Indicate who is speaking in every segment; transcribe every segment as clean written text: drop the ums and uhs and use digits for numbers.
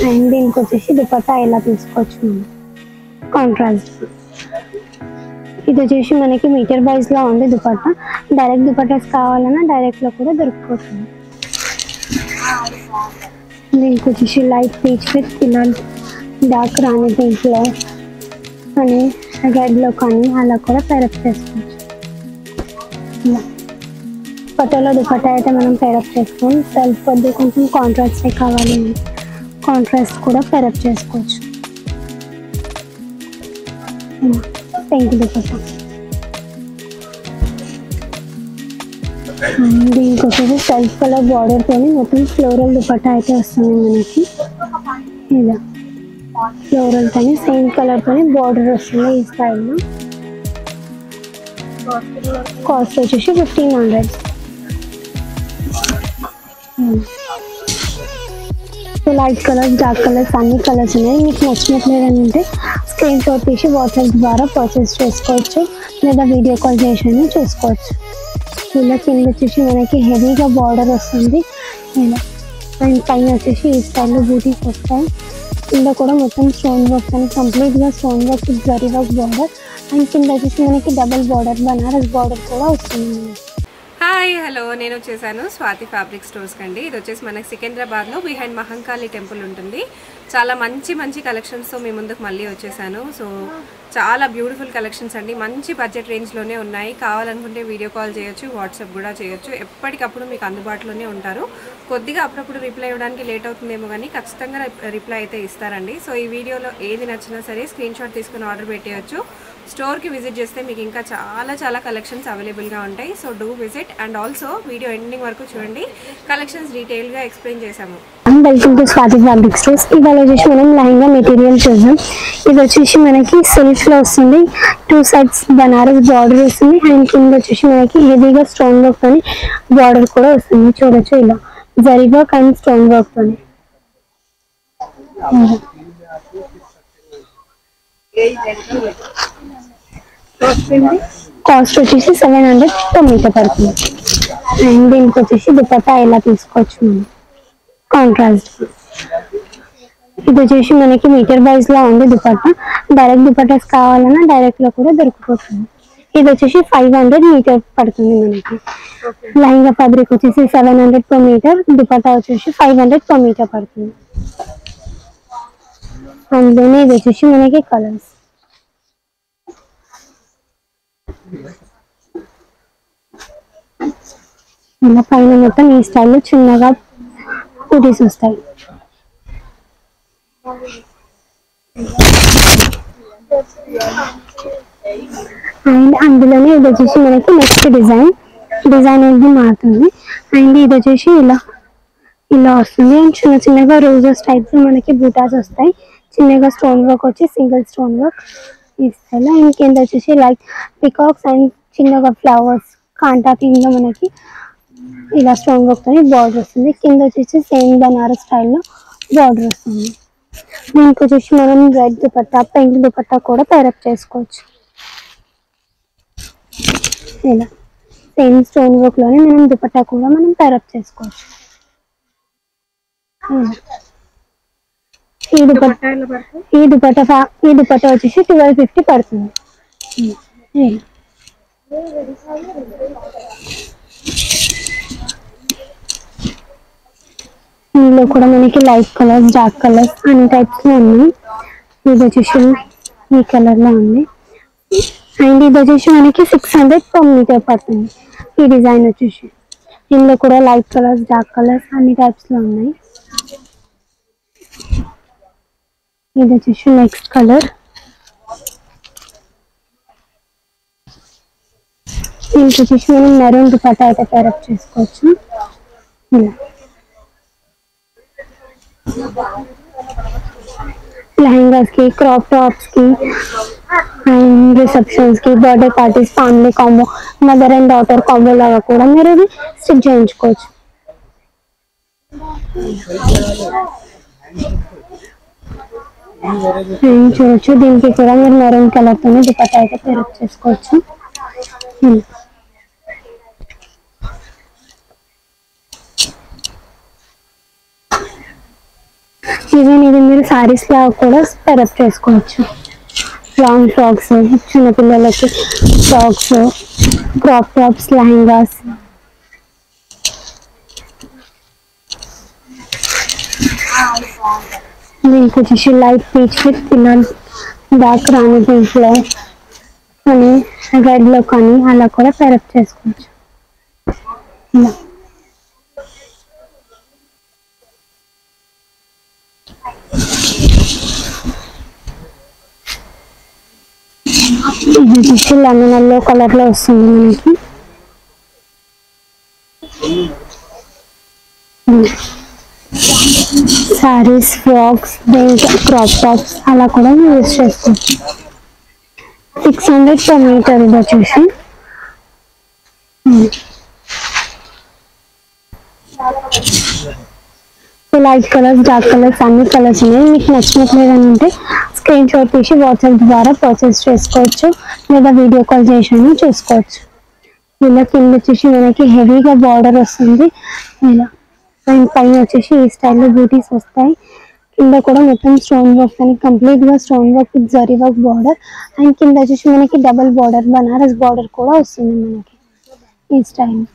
Speaker 1: And దీనికి వచ్చేసి దుపట్టా ఇలా తీసుకోవచ్చు కాంట్రాస్ట్. ఇది వచ్చేసి మనకి మీటర్ వైజ్ లో ఉంది దుపట్టా. డైరెక్ట్ దుపట్టాస్ కావాలన్నా డైరెక్ట్ లో కూడా దొరికిపోతుంది. దీనికి వచ్చేసి లైట్ పీచ్ విత్ ఇలా డార్క్ రాణి పింక్ లో అని రెడ్ లో కానీ అలా కూడా పేరప్ చేసుకోవచ్చు. దుపట్టాలో దుపట్టా అయితే మనం పేరప్ చేసుకోవాలి. సెల్ఫ్ కొద్ది కొంచెం కాంట్రాస్ట్ కావాలి, కాంట్రాస్ట్ కూడా పేరప్ చేసుకోవచ్చు. పింక్ దుపట్టా. దీనికి వచ్చేసి సెల్ఫ్ కలర్ బార్డర్ తోని మొత్తం ఫ్లోరల్ దుపట్టా అయితే వస్తుంది మనకి. ఇలా ఫ్లోరల్ తోని సేమ్ కలర్ తోని బార్డర్ వస్తుంది ఈ స్టైల్లో. కాస్ట్ వచ్చేసి 1500. లైట్ కలర్స్, డార్క్ కలర్స్ అన్ని కలర్స్ ఉన్నాయి. మీకు నచ్చినట్లేదని ఉంటే స్క్రీన్ షాట్ తీసి వాట్సాప్ ద్వారా పర్చేస్ చేసుకోవచ్చు, లేదా వీడియో కాల్ చేసి చూసుకోవచ్చు. ఇలా కింద వచ్చేసి మనకి హెవీగా బార్డర్ వస్తుంది ఇలా. అండ్ పైన వచ్చేసి ఈ స్టైల్లో బూటీస్ వస్తాయి. కింద కూడా మొత్తం స్టోన్ వర్క్ అని కంప్లీట్గా stone work zari work border. And కింద వచ్చేసి మనకి డబల్ బార్డర్ బనారస్ బార్డర్ కూడా వస్తుంది.
Speaker 2: హాయ్ హలో, నేను వచ్చేసాను స్వాతి ఫ్యాబ్రిక్ స్టోర్స్ కండి. ఇది వచ్చేసి మనకి సికింద్రాబాద్లో బిహైండ్ మహంకాళి టెంపుల్ ఉంటుంది. చాలా మంచి మంచి కలెక్షన్స్తో మీ ముందుకు మళ్ళీ వచ్చేసాను. సో చాలా బ్యూటిఫుల్ కలెక్షన్స్ అండి, మంచి బడ్జెట్ రేంజ్లోనే ఉన్నాయి. కావాలనుకుంటే వీడియో కాల్ చేయొచ్చు, వాట్సాప్ కూడా చేయొచ్చు. ఎప్పటికప్పుడు మీకు అందుబాటులోనే ఉంటారు. కొద్దిగా అప్పుడప్పుడు రిప్లై ఇవ్వడానికి లేట్ అవుతుందేమో కానీ ఖచ్చితంగా రిప్లై అయితే ఇస్తారండి. సో ఈ వీడియోలో ఏది నచ్చినా సరే స్క్రీన్ షాట్ తీసుకుని ఆర్డర్ పెట్టేయచ్చు. స్టోర్కి విజిట్ చేస్తే మీకు ఇంకా చాలా కలెక్షన్స్ అవైలబుల్గా ఉంటాయి. So do visit. And also video ending వరకు చూడండి, కలెక్షన్స్ డీటెయిల్గా ఎక్స్ప్లెయిన్ చేశాము.
Speaker 1: Welcome to Swathi fabric stores. ఇవాళ వచ్చేసి మనం లెహంగా మెటీరియల్ చూద్దాం. ఇది వచ్చేసి మనకి సిల్క్ లో వస్తుంది, 2 sides బనారస్ బార్డర్ వస్తుంది. అండ్ కింద వచ్చేసి మనకి హెవీగా స్టోన్ వర్క్ తోని బార్డర్ కూడా వస్తుంది. చూడొచ్చు ఇలా zari work and stone work తోని. కాస్ట్ వచ్చేసి 700 per meter పడుతుంది. అండ్ దీనికి వచ్చేసి దుపట్టా ఇలా తీసుకోవచ్చు మనం కాంట్రాస్ట్. ఇది వచ్చేసి మనకి మీటర్ వైజ్ లో ఉంది దుపట్టా. డైరెక్ట్ దుపట్టాస్ కావాలన్నా డైరెక్ట్ లో కూడా దొరికిపోతుంది. ఇది వచ్చేసి 500 మీటర్ పడుతుంది మనకి. లెహంగా ఫ్యాబ్రిక్ వచ్చేసి 700 per meter, దుపట్టా వచ్చేసి 500 per meter పడుతుంది. అందులోనే ఇది వచ్చేసి మనకి కలర్స్. ఇలా పైన మొత్తం ఈ స్టైల్లో చిన్నగా బూటీస్ వస్తాయి. అండ్ అందులోనే ఇది వచ్చేసి మనకి నెక్స్ట్ డిజైన్ అనేది మారుతుంది. అండ్ ఇది వచ్చేసి ఇలా వస్తుంది. అండ్ చిన్నగా రోజెస్ టైప్స్ మనకి బూటాస్ వస్తాయి. చిన్నగా స్టోన్ వర్క్ వచ్చి సింగిల్ స్టోన్ వర్క్ ఈ స్టైల్లో. అండ్ కింద వచ్చేసి లైక్ పికాక్స్ అండ్ చిన్నగా ఫ్లవర్స్ కాంటా థీమ్ లో మనకి ఇలా స్టోన్ వర్క్ తో బార్డర్ వస్తుంది. కింద వచ్చేసి సేమ్ బనారస్ స్టైల్లో బార్డర్ వస్తుంది. దీనికి వచ్చేసి మనం రెడ్ దుపట్టా, పింక్ దుపట్టా కూడా పేరప్ చేసుకోవచ్చు. ఇలా సేమ్ స్టోన్ వర్క్ లోనే మనం దుపట్టా కూడా మనం పేరప్ చేసుకోవచ్చు. ఈ దుపట్టా వచ్చేసి 1250 పడుతుంది. ఇందులో కూడా మనకి లైట్ కలర్స్, డార్క్ కలర్స్ అన్ని టైప్స్ లో ఉన్నాయి. ఇది వచ్చేసి ఈ కలర్ లో ఉంది. అండ్ ఇది వచ్చేసి మనకి 600 per meter పడుతుంది. ఈ డిజైన్ వచ్చేసి ఇందులో కూడా లైట్ కలర్స్, డార్క్ కలర్స్ అన్ని టైప్స్ లో ఉన్నాయి. ఇది వచ్చేసి నెక్స్ట్ కలర్. దీనికి వచ్చేసి మనం మెరూన్ దుపట్టా అయితే పేరప్ చేసుకోవచ్చు. ఇలా లెహంగాస్ కి, క్రాప్ టాప్స్ కి అండ్ రిసెప్షన్స్ కి, birthday parties, family combo, mother and daughter combo లాగా కూడా మీరు ఇది స్టిచ్ చేయించుకోవచ్చు. చూడొచ్చు, దీనికి కూడా మీరు మెరూన్ కలర్ తోనే దుపట్టా అయితే పేరప్ చేసుకోవచ్చు. ఈవెన్ ఇది మీరు సారీస్ లాగా కూడా పెరప్ చేసుకోవచ్చు. లాంగ్ ఫ్రాక్స్, చిన్నపిల్లలకి ఫ్రాక్స్, క్రాప్ టాప్స్, లెహంగాస్. దీనికి వచ్చేసి లైట్ పీచ్ విత్ పిల్లలు డార్క్ రాణి పింక్ లో కానీ రెడ్ లో కానీ అలా కూడా పెరప్ చేసుకోవచ్చు. ఇలా ఇది వచ్చేసి లెమన్ ఎల్లో కలర్ లో వస్తుంది మనకి. సారీస్, ఫ్రాక్స్, క్రాప్ టాప్స్ అలా కూడా యూజ్ చేసుకోవచ్చు. 600 per మీటర్ ఇది వచ్చేసి. లైట్ కలర్స్, డార్క్ కలర్స్ అన్ని కలర్స్ ఉన్నాయి. మీకు నచ్చినట్లేదు అని ఉంటే స్క్రీన్ షాట్ తీసి వాట్సాప్ ద్వారా పర్చేస్ చేసుకోవచ్చు, లేదా వీడియో కాల్ చేసి చూసుకోవచ్చు. ఇలా కింద వచ్చేసి మనకి హెవీగా బార్డర్ వస్తుంది. ఇలా పైన వచ్చేసి ఈ స్టైల్లో బూటీస్ వస్తాయి. కింద కూడా మొత్తం స్టోన్ వర్క్ అని కంప్లీట్ గా stone work with zari work border. And కింద వచ్చేసి మనకి డబల్ బార్డర్, బనారస్ బార్డర్ కూడా వస్తుంది మనకి ఈ స్టైల్.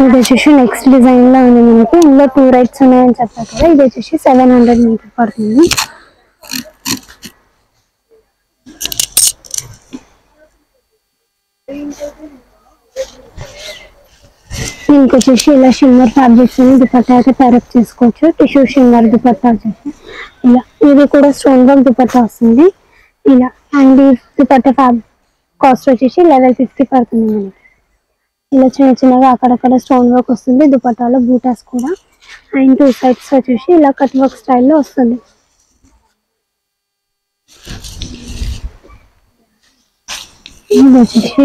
Speaker 1: ఇది వచ్చేసి నెక్స్ట్ డిజైన్ లో ఉంది మనకి. ఇందులో 2 రైట్స్ ఉన్నాయని చెప్పారు కదా. ఇది వచ్చేసి 700 మీటర్ పడుతుంది. దీనికి వచ్చేసి ఇలా షిమ్మర్ ఫ్యాబ్రిక్స్ అని దుపట్టా అయితే తయారు చేసుకోవచ్చు. టిష్యూ షిమ్మర్ దుపట్టా వచ్చేసి ఇలా, ఇది కూడా స్టోన్ వర్క్ దుపట్టా వస్తుంది ఇలా. అండ్ ఈ దుపట్టా కాస్ట్ వచ్చేసి 1150 పడుతుంది మనకి. ఇలా చిన్న చిన్నగా అక్కడక్కడ స్టోన్ వర్క్ వస్తుంది దుపట్టాలో, బూటాస్ కూడా. అండ్ 2 సైడ్స్ వచ్చేసి ఇలా కట్ వర్క్ స్టైల్లో వస్తుంది. ఇది వచ్చేసి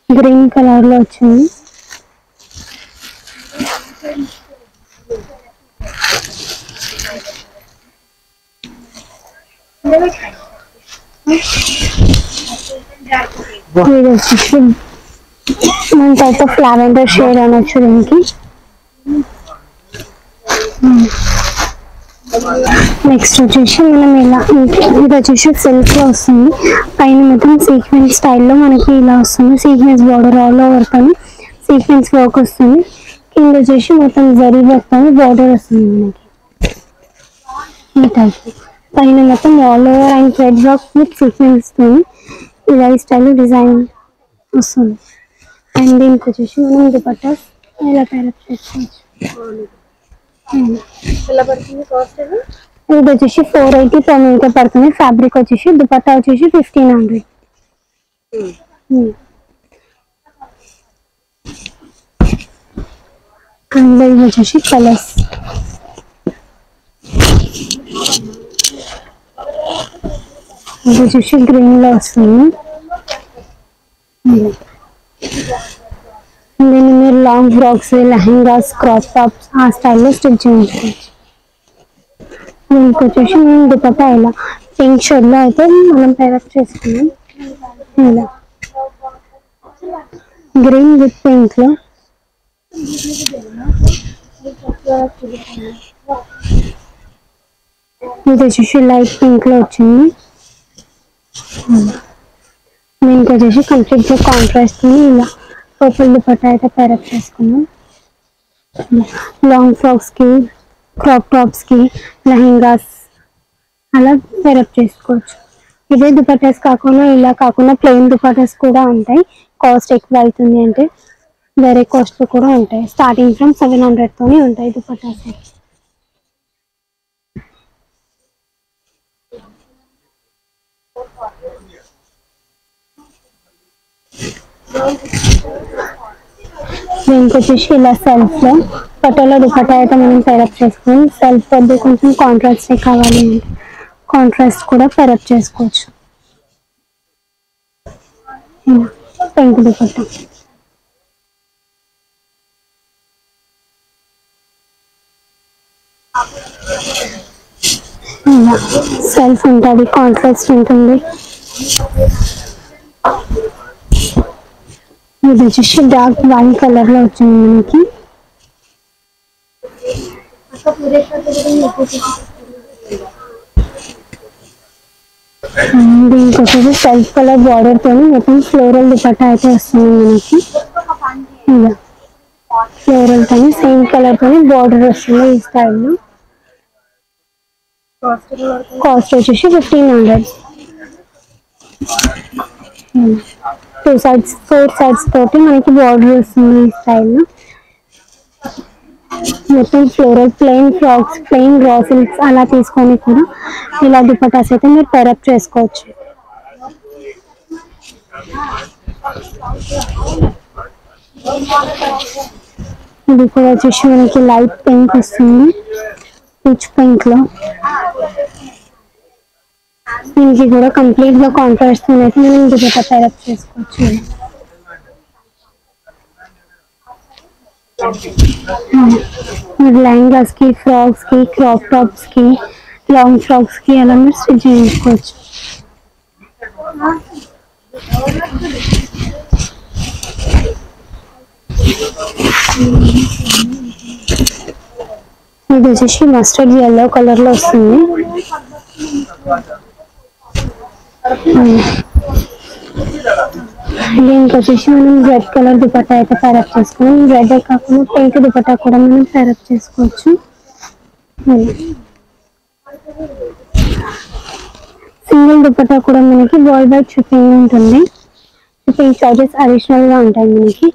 Speaker 1: గ్రీన్ కలర్ లో వచ్చింది. ఇది వచ్చేసి మన టైప్ ఆఫ్ లావెండర్ షేడ్ అనొచ్చు దీనికి. నెక్స్ట్ వచ్చేసి మనం ఇలా, ఇది వచ్చేసి సిల్క్ లో వస్తుంది. పైన మొత్తం సీక్వెన్స్ స్టైల్లో మనకి ఇలా వస్తుంది. సీక్వెన్స్ బార్డర్ ఆల్ ఓవర్ పని సీక్వెన్స్ వర్క్ వస్తుంది. కింద వచ్చేసి మొత్తం జరీ వర్క్ పని బార్డర్ వస్తుంది మనకి ఈ టైప్. పైన మొత్తం all over and thread work with sequence తో ఇలా ఈ స్టైల్ డిజైన్ వస్తుంది. అండ్ దీనికి వచ్చేసి మనం దుపట్టా ఇలా తయారు చేసుకోవచ్చు. ఇది వచ్చేసి 480 per మీటర్ పడుతుంది. ఫ్యాబ్రిక్ వచ్చేసి, దుపట్టా వచ్చేసి 1500. అండ్ ఇది వచ్చేసి కలర్స్. ఇది వచ్చేసి గ్రీన్ లో వస్తుంది. దీన్ని మీరు long frocks, lehengas, crop tops ఆ స్టైల్లో స్టిచ్ చేయించుకోవచ్చు. దీనికి వచ్చేసి మేము దుపట్టా ఇలా పింక్ షేడ్ లో అయితే మనం తయారు చేసుకున్నాం. ఇలా గ్రీన్ విత్ పింక్ లో. ఇది వచ్చేసి లైట్ పింక్ లో వచ్చింది. దీనికి వచ్చేసి కంప్లీట్ గా కాంట్రాస్ట్ ఇలా పర్పుల్ దుపట్టా అయితే తయారు చేసుకున్నాం. లాంగ్ ఫ్రాక్స్ కి, క్రాప్ టాప్స్ కి, లెహంగాస్ అలా తయారు చేసుకోవచ్చు. ఇదే దుపట్టాస్ కాకుండా ఇలా కాకుండా ప్లెయిన్ దుపట్టాస్ కూడా ఉంటాయి. కాస్ట్ ఎక్కువ అవుతుంది అంటే వేరే కాస్ట్ కూడా ఉంటాయి. స్టార్టింగ్ ఫ్రమ్ 700 తోనే ఉంటాయి దుపట్టాస్. దీనికి వచ్చేసి ఇలా సెల్ఫ్ లో పటోలా దుపట్టా అయితే మనం పెరప్ చేసుకుని, సెల్ఫ్ వద్ద కొంచెం కాంట్రాస్ట్ కావాలి అంటే కాంట్రాస్ట్ కూడా పెరప్ చేసుకోవచ్చు. పింక్ దుపట్టా. సెల్ఫ్ ఉంటుంది, కాంట్రాస్ట్ ఉంటుంది. ఇది వచ్చేసి డార్క్ వైన్ కలర్ లో వచ్చింది మనకి. దీనికి వచ్చేసి సెల్ఫ్ కలర్ బార్డర్ తోని మొత్తం ఫ్లోరల్ దుపట్టా అయితే వస్తుంది మనకి. ఇలా ఫ్లోరల్ తోని సేమ్ కలర్ తోని బార్డర్ వస్తుంది ఈ స్టైల్లో. కాస్ట్ వచ్చేసి 1500. 2 sides 4 sides తోటి మనకి బార్డర్ వస్తుంది ఈ స్టైల్లో. మొత్తం ఫ్లోరల్ ప్లెయిన్ ఫ్రాక్స్, ప్లెయిన్ రా సిల్క్స్ అలా తీసుకొని కూడా ఇలా దుపట్టాస్ అయితే మీరు పేరప్ చేసుకోవచ్చు. ఇది కూడా వచ్చేసి మనకి లైట్ పింక్ వస్తుంది, రిచ్ పింక్ లో. దీనికి కూడా కంప్లీట్ గా కాంట్రాస్ట్ తో అయితే మనం దుపట్టా పేరప్ చేసుకోవచ్చు. లెహంగాస్ కి, ఫ్రాక్స్ కి, క్రాప్ టాప్స్ కి, లాంగ్ ఫ్రాక్స్ కి అలా మీరు స్టిచ్ చేయించుకోవచ్చు. ఇది వచ్చేసి మస్టర్డ్ ఎల్లో కలర్ లో వస్తుంది. దీనికి వచ్చేసి మనం రెడ్ కలర్ దుపట్టా అయితే పేరప్ చేసుకున్నాం. రెడ్ కాకుండా పింక్ దుపట్టా కూడా మనం పేరప్ చేసుకోవచ్చు. సింగిల్ దుపట్టా కూడా మనకి వరల్డ్ వైడ్ షిప్పింగ్ ఉంటుంది. షిప్పింగ్ చార్జెస్ అడిషనల్ గా ఉంటాయి మనకి.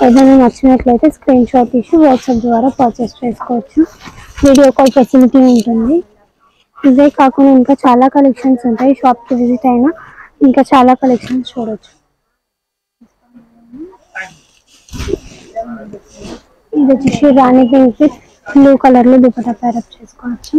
Speaker 1: ఏదైనా నచ్చినట్లయితే స్క్రీన్ షాట్ తీసి వాట్సాప్ ద్వారా పర్చేస్ చేసుకోవచ్చు. వీడియో కాల్ ఫెసిలిటీ ఉంటుంది. ఇవే కాకుండా ఇంకా చాలా కలెక్షన్స్ ఉంటాయి. షాప్ కి విజిట్ అయినా ఇంకా చాలా కలెక్షన్స్ చూడొచ్చు. ఇది వచ్చేసి రాణి పింక్ విత్ బ్లూ కలర్ లో దుపట్టా పేరప్ చేసుకోవచ్చు.